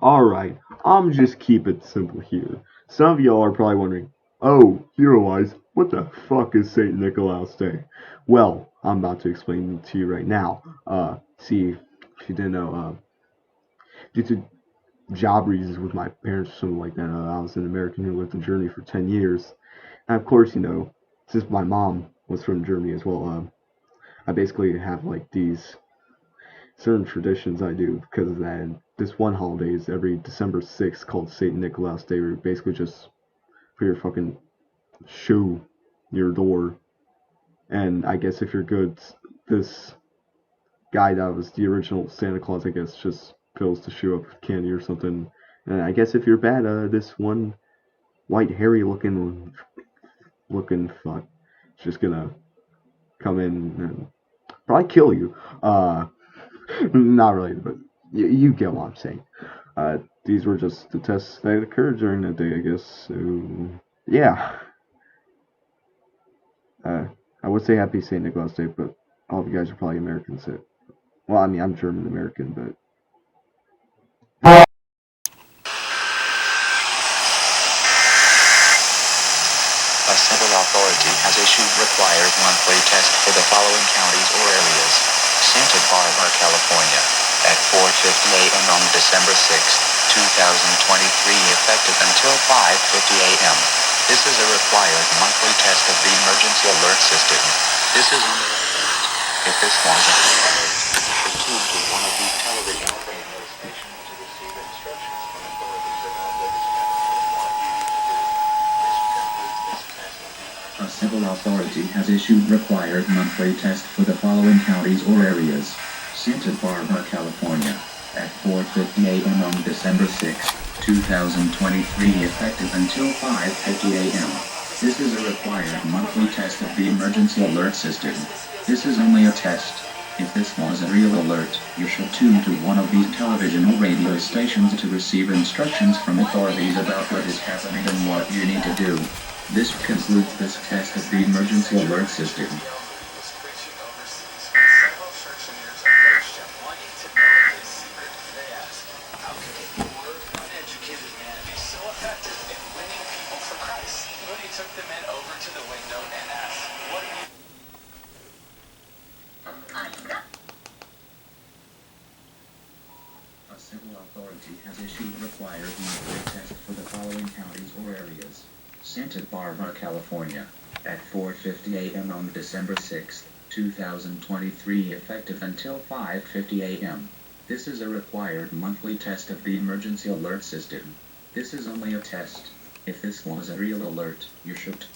Alright, I'm just keep it simple here. Some of y'all are probably wondering, oh, Hero Eyes, what the fuck is St. Nikolaus Day? Well, I'm about to explain it to you right now. See, if you didn't know, due to job reasons with my parents or something like that, I was an American who lived in Germany for 10 years. And of course, since my mom was from Germany as well, I basically have like these certain traditions I do because of that. And this one holiday is every December 6th called St. Nicholas Day, where you basically just put your fucking shoe near your door. And I guess if you're good, this guy that was the original Santa Claus, I guess, just fills the shoe up with candy or something. And I guess if you're bad, this one white hairy looking fuck is just gonna come in and probably kill you. Not really, but you get what I'm saying. These were just the tests that occurred during that day, I guess. So, yeah. I would say Happy St. Nicholas Day, but all of you guys are probably Americans. So, well, I mean, I'm German American, but. A civil authority has issued required monthly test for the following counties or areas. Santa Barbara, California, at 4:50 a.m. on December 6, 2023, effective until 5:50 a.m. This is a required monthly test of the emergency alert system. This is only if this was a tune to one of these television or radio stations to receive instructions from authorities about what is happening and what you need to do. This concludes this test of the emergency. A civil authority has issued required monthly test for the following counties or areas. Santa Barbara, California, at 4:50 a.m. on December 6, 2023, effective until 5:50 a.m. This is a required monthly test of the emergency alert system. This is only a test. If this was a real alert, you should tune to one of these television or radio stations to receive instructions from authorities about what is happening and what you need to do. This concludes this test of the emergency alert system. Took the men over to the window and asked, "What are you?" A civil authority has issued required monthly test for the following counties or areas. Santa Barbara, California, at 4:50 a.m. on December 6, 2023, effective until 5:50 a.m. This is a required monthly test of the emergency alert system. This is only a test. If this was a real alert, you should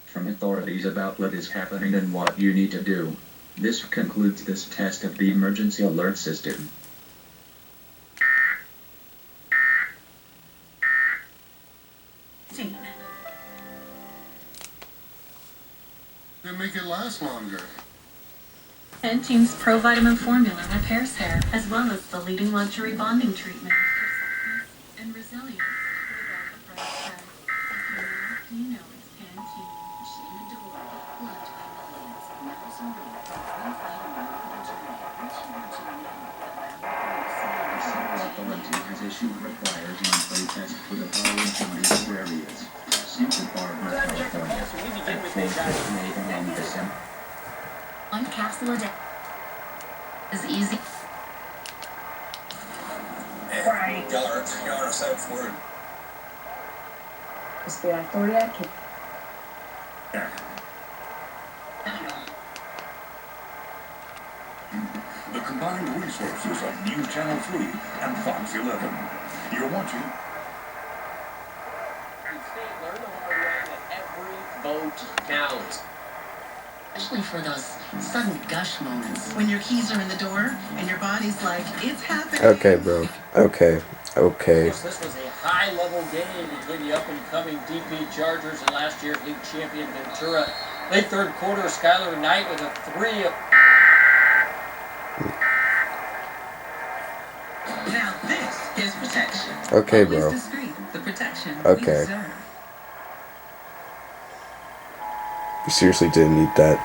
from authorities about what is happening and what you need to do. This concludes this test of the emergency alert system. And make it last longer. Pantene's Pro Vitamin Formula repairs hair, as well as the leading luxury bonding treatment for softness and resilience without the price tag. If you know it's Pantene. She adored, loved by millions, never so many vitamin for the journey. What you want to know The civil authority has issued required monthly test for the following counties or areas. Santa Barbara, California, at 4:50 a.m. on December. One capsule a day is easy. Y'all are set for it. Es la historia que The combined resources of New Channel 3 and Fox 11. You're watching. And state learn the hard way that every vote counts. Especially for those sudden gush moments when your keys are in the door and your body's like, it's happening. Okay, bro. Okay. Yes, this was a high-level game between the up-and-coming DP Chargers and last year's league champion Ventura. Late third quarter, Skylar Knight with a three. Now this is protection. Okay, Always bro. discreet, the protection Okay. we deserve. You seriously didn't need that.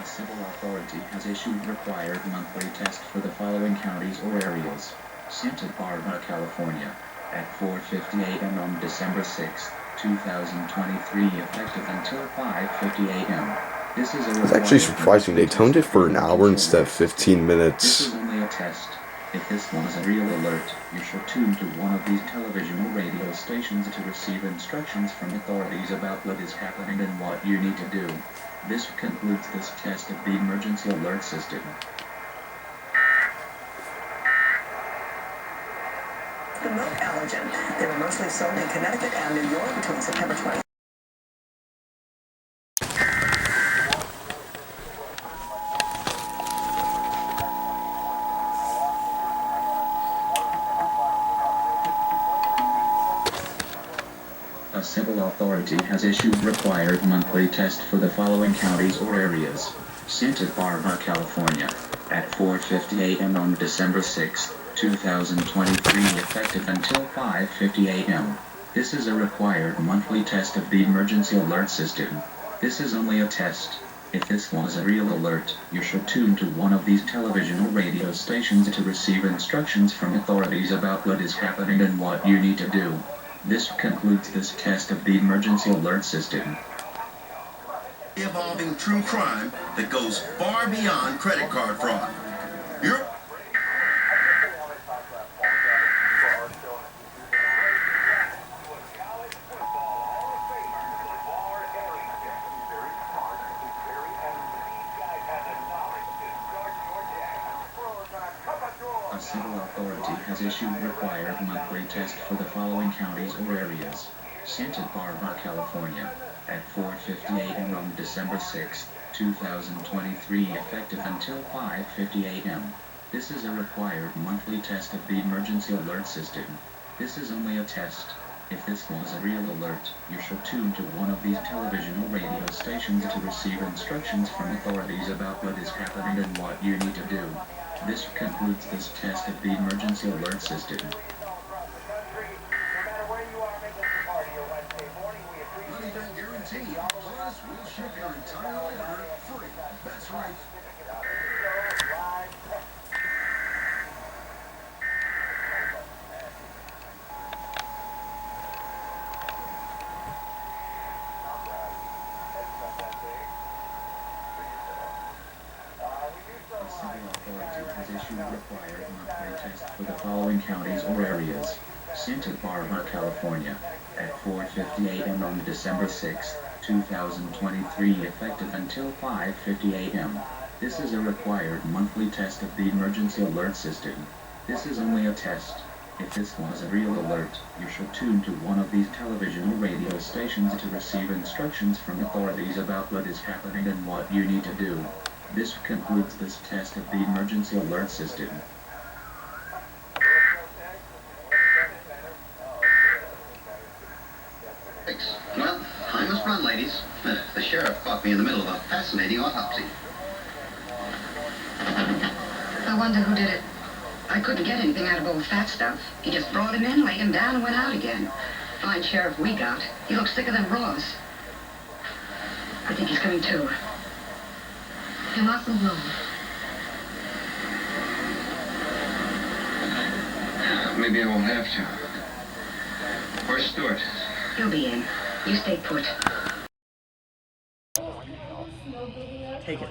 A civil authority has issued required monthly test for the following counties or areas. Santa Barbara, California, at 4:50 a.m. on December 6, 2023, effective until 5:50 a.m. This is a It's actually surprising. They toned it for an hour instead of 15 This minutes. is only a test. If this was a real alert, you should tune to one of these television or radio stations to receive instructions from authorities about what is happening and what you need to do. This concludes this test of the emergency alert system. The milk allergen. They were mostly sold in Connecticut and New York between September 20th. A civil authority has issued required monthly test for the following counties or areas. Santa Barbara, California, at 4:50 a.m. on December 6, 2023, effective until 5:50 a.m. This is a required monthly test of the emergency alert system. This is only a test. If this was a real alert, you should tune to one of these television or radio stations to receive instructions from authorities about what is happening and what you need to do. This concludes this test of the emergency alert system. Involving true crime that goes far beyond credit card fraud. You're A civil authority has issued required monthly test for the following counties or areas. Santa Barbara, California, at 4:50 a.m. on December 6, 2023, effective until 5:50 a.m. This is a required monthly test of the emergency alert system. This is only a test. If this was a real alert, you should tune to one of these television or radio stations to receive instructions from authorities about what is happening and what you need to do. This concludes this test of the emergency alert system. money back guarantee. Plus, we'll ship your entire order free. That's right. A civil authority has issued required monthly test for the following counties or areas. Santa Barbara, California, at 4:50 a.m. on December 6, 2023, effective until 5:50 a.m. This is a required monthly test of the emergency alert system. This is only a test. If this was a real alert, you should tune to one of these television or radio stations to receive instructions from authorities about what is happening and what you need to do. This concludes this test of the emergency alert system. Well, I must run, ladies. The sheriff caught me in the middle of a fascinating autopsy. I wonder who did it. I couldn't get anything out of old fat stuff. He just brought him in, laid him down, and went out again. Fine sheriff we got. He looks sicker than Ross. I think he's coming to. You mustn't move. Maybe I won't have to. Where's Stuart? He'll be in. You stay put. Take it.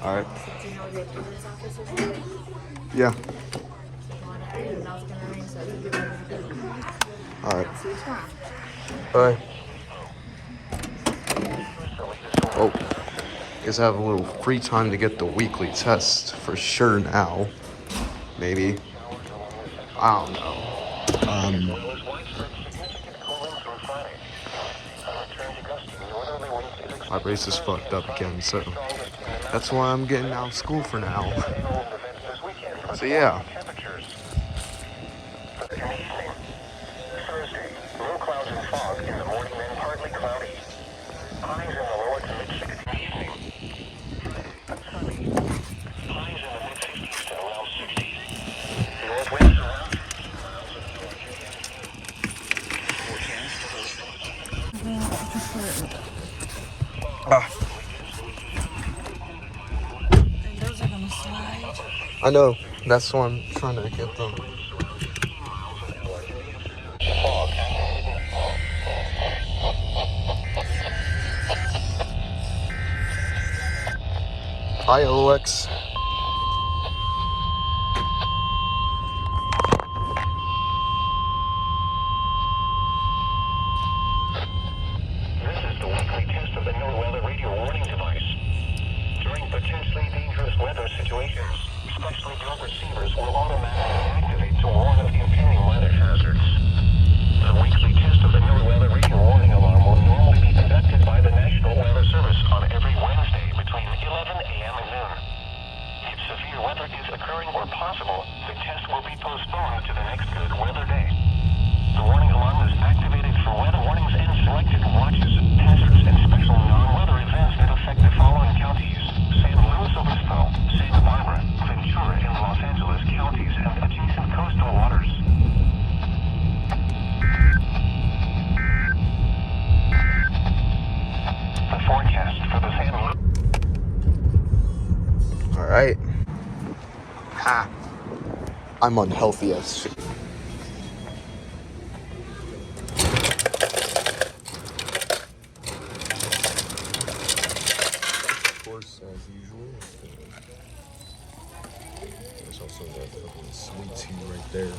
Alright. Yeah. Alright. Bye. Oh. Guess I have a little free time to get the weekly test for sure now. Maybe. I don't know. My brace is fucked up again, so that's why I'm getting out of school for now. So yeah. Thursday, low clouds and fog in the morning, then partly cloudy. Highs in the lower to mid 60s. Sunny. Highs in the mid 50s to the low I know. That's why I'm trying to get them. Hi, OX. This is the weekly test of the NOAA radio warning device. During potentially dangerous weather situations, specially built receivers will automatically activate to warn of impending weather hazards. The weekly test of the NOAA radio warning alarm will normally be conducted by the National Weather Service on every Wednesday between 11 a.m. and noon. If severe weather is occurring or possible, the test will be postponed to the next good weather day. The warning alarm is activated for weather warnings and selected watches, hazards, and special non-weather events that affect the following counties: San Luis Obispo, Santa Barbara, Ventura, and Los Angeles counties and adjacent coastal waters. The forecast for the San Luis... Alright. Ha. I'm unhealthiest. Of course, as usual. There's also that fucking sweet tea right there.